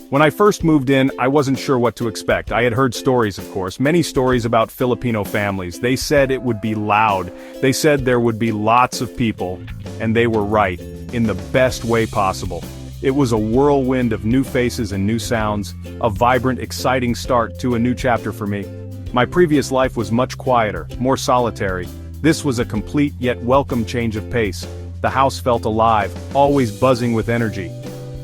When I first moved in, I wasn't sure what to expect. I had heard stories, of course, many stories about Filipino families. They said it would be loud. They said there would be lots of people. And they were right, in the best way possible. It was a whirlwind of new faces and new sounds, a vibrant, exciting start to a new chapter for me. My previous life was much quieter, more solitary. This was a complete yet welcome change of pace. The house felt alive, always buzzing with energy.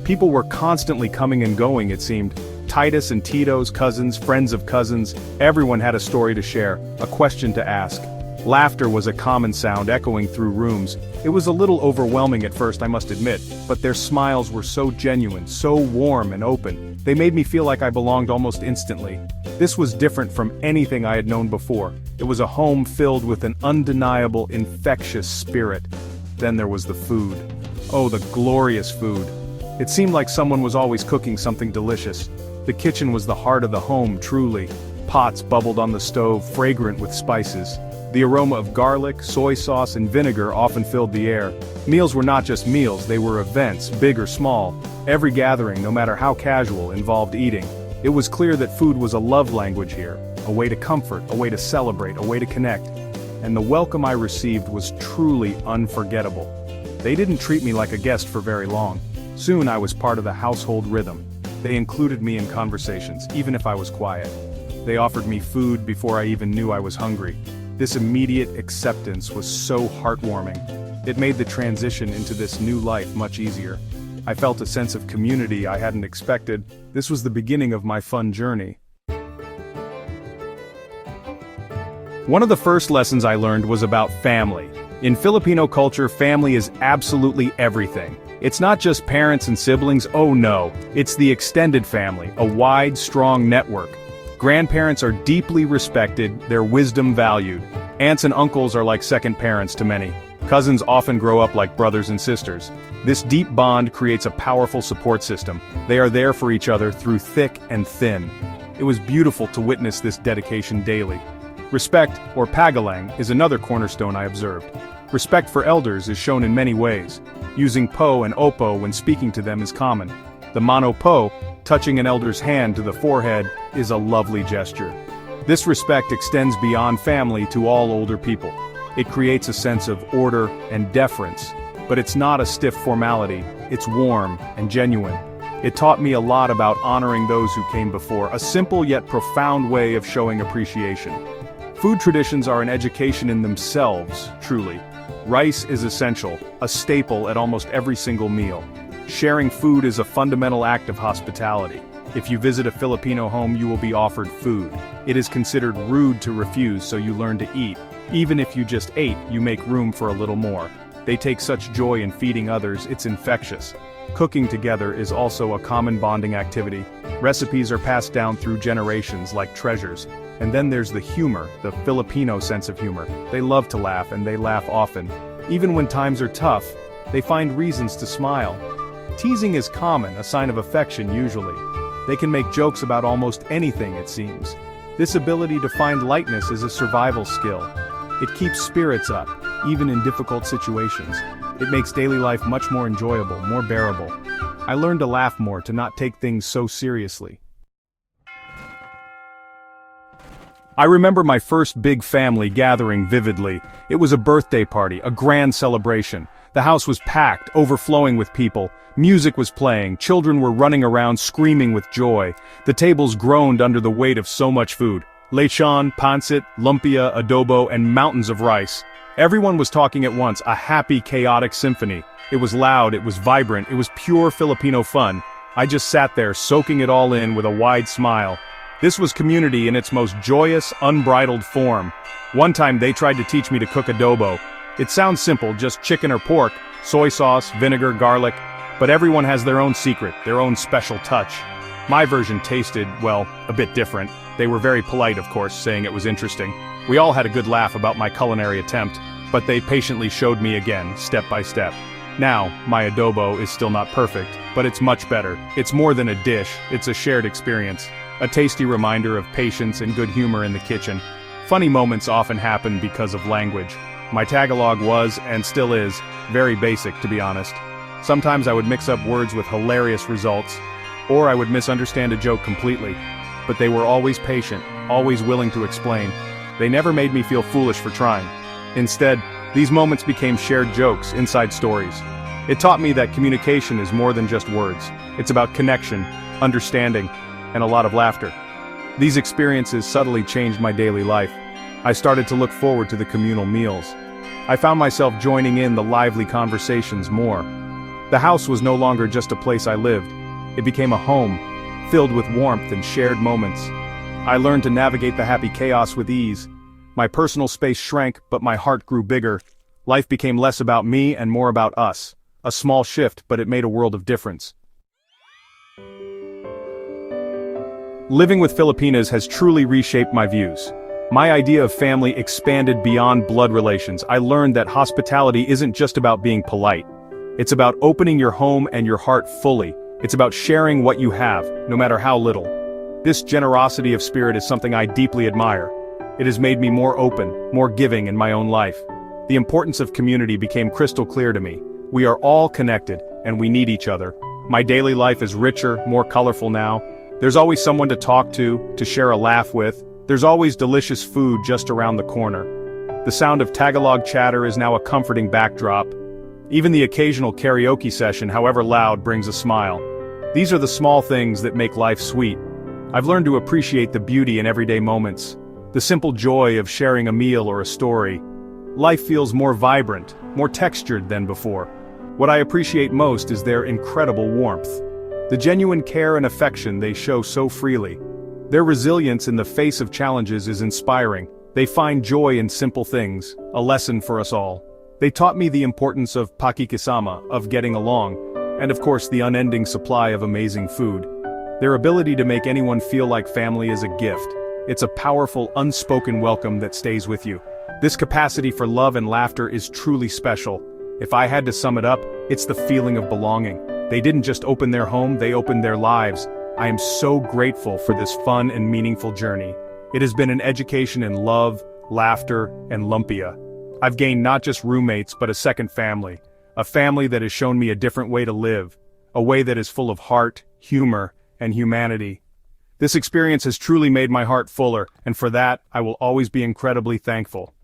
People were constantly coming and going, it seemed. Titus and Tito's cousins, friends of cousins, everyone had a story to share, a question to ask. Laughter was a common sound echoing through rooms. It was a little overwhelming at first, I must admit, but their smiles were so genuine, so warm and open. They made me feel like I belonged almost instantly. This was different from anything I had known before. It was a home filled with an undeniable, infectious spirit. Then there was the food. Oh, the glorious food. It seemed like someone was always cooking something delicious. The kitchen was the heart of the home, truly. Pots bubbled on the stove, fragrant with spices. The aroma of garlic, soy sauce, and vinegar often filled the air. Meals were not just meals, they were events, big or small. Every gathering, no matter how casual, involved eating. It was clear that food was a love language here, a way to comfort, a way to celebrate, a way to connect. And the welcome I received was truly unforgettable. They didn't treat me like a guest for very long. Soon I was part of the household rhythm. They included me in conversations, even if I was quiet. They offered me food before I even knew I was hungry. This immediate acceptance was so heartwarming. It made the transition into this new life much easier. I felt a sense of community I hadn't expected. This was the beginning of my fun journey. One of the first lessons I learned was about family. In Filipino culture, family is absolutely everything. It's not just parents and siblings, oh no, it's the extended family, a wide, strong network. Grandparents are deeply respected, their wisdom valued. Aunts and uncles are like second parents to many. Cousins often grow up like brothers and sisters. This deep bond creates a powerful support system. They are there for each other through thick and thin. It was beautiful to witness this dedication daily. Respect, or pagalang, is another cornerstone I observed. Respect for elders is shown in many ways. Using po and opo when speaking to them is common. The mano po, touching an elder's hand to the forehead, is a lovely gesture. This respect extends beyond family to all older people. It creates a sense of order and deference, but it's not a stiff formality, it's warm and genuine. It taught me a lot about honoring those who came before, a simple yet profound way of showing appreciation. Food traditions are an education in themselves, truly. Rice is essential, a staple at almost every single meal. Sharing food is a fundamental act of hospitality. If you visit a Filipino home, you will be offered food. It is considered rude to refuse, so you learn to eat. Even if you just ate, you make room for a little more. They take such joy in feeding others, it's infectious. Cooking together is also a common bonding activity. Recipes are passed down through generations like treasures. And then there's the humor, the Filipino sense of humor. They love to laugh, and they laugh often. Even when times are tough, they find reasons to smile. Teasing is common, a sign of affection usually. They can make jokes about almost anything, it seems. This ability to find lightness is a survival skill. It keeps spirits up, even in difficult situations. It makes daily life much more enjoyable, more bearable. I learned to laugh more, to not take things so seriously. I remember my first big family gathering vividly. It was a birthday party, a grand celebration. The house was packed, overflowing with people. Music was playing, children were running around screaming with joy. The tables groaned under the weight of so much food. Lechon, pancit, lumpia, adobo, and mountains of rice. Everyone was talking at once, a happy, chaotic symphony. It was loud, it was vibrant, it was pure Filipino fun. I just sat there, soaking it all in with a wide smile. This was community in its most joyous, unbridled form. One time they tried to teach me to cook adobo. It sounds simple, just chicken or pork, soy sauce, vinegar, garlic, but everyone has their own secret, their own special touch. My version tasted, well, a bit different. They were very polite, of course, saying it was interesting. We all had a good laugh about my culinary attempt, but they patiently showed me again, step by step. Now, my adobo is still not perfect, but it's much better. It's more than a dish, it's a shared experience. A tasty reminder of patience and good humor in the kitchen. Funny moments often happen because of language. My Tagalog was, and still is, very basic, to be honest. Sometimes I would mix up words with hilarious results. or I would misunderstand a joke completely. But they were always patient, always willing to explain. They never made me feel foolish for trying. Instead, these moments became shared jokes, inside stories. It taught me that communication is more than just words. It's about connection, understanding, and a lot of laughter. These experiences subtly changed my daily life. I started to look forward to the communal meals. I found myself joining in the lively conversations more. The house was no longer just a place I lived. It became a home, filled with warmth and shared moments. I learned to navigate the happy chaos with ease. My personal space shrank, but my heart grew bigger. Life became less about me and more about us. A small shift, but it made a world of difference. Living with Filipinas has truly reshaped my views. My idea of family expanded beyond blood relations. I learned that hospitality isn't just about being polite. It's about opening your home and your heart fully. It's about sharing what you have, no matter how little. This generosity of spirit is something I deeply admire. It has made me more open, more giving in my own life. The importance of community became crystal clear to me. We are all connected, and we need each other. My daily life is richer, more colorful now. There's always someone to talk to share a laugh with. There's always delicious food just around the corner. The sound of Tagalog chatter is now a comforting backdrop. Even the occasional karaoke session, however loud, brings a smile. These are the small things that make life sweet. I've learned to appreciate the beauty in everyday moments. The simple joy of sharing a meal or a story. Life feels more vibrant, more textured than before. What I appreciate most is their incredible warmth. The genuine care and affection they show so freely. Their resilience in the face of challenges is inspiring. They find joy in simple things, a lesson for us all. They taught me the importance of pakikisama, of getting along, and of course the unending supply of amazing food. Their ability to make anyone feel like family is a gift. It's a powerful, unspoken welcome that stays with you. This capacity for love and laughter is truly special. If I had to sum it up, it's the feeling of belonging. They didn't just open their home, they opened their lives. I am so grateful for this fun and meaningful journey. It has been an education in love, laughter, and lumpia. I've gained not just roommates but a second family. A family that has shown me a different way to live. A way that is full of heart, humor, and humanity. This experience has truly made my heart fuller, and for that, I will always be incredibly thankful.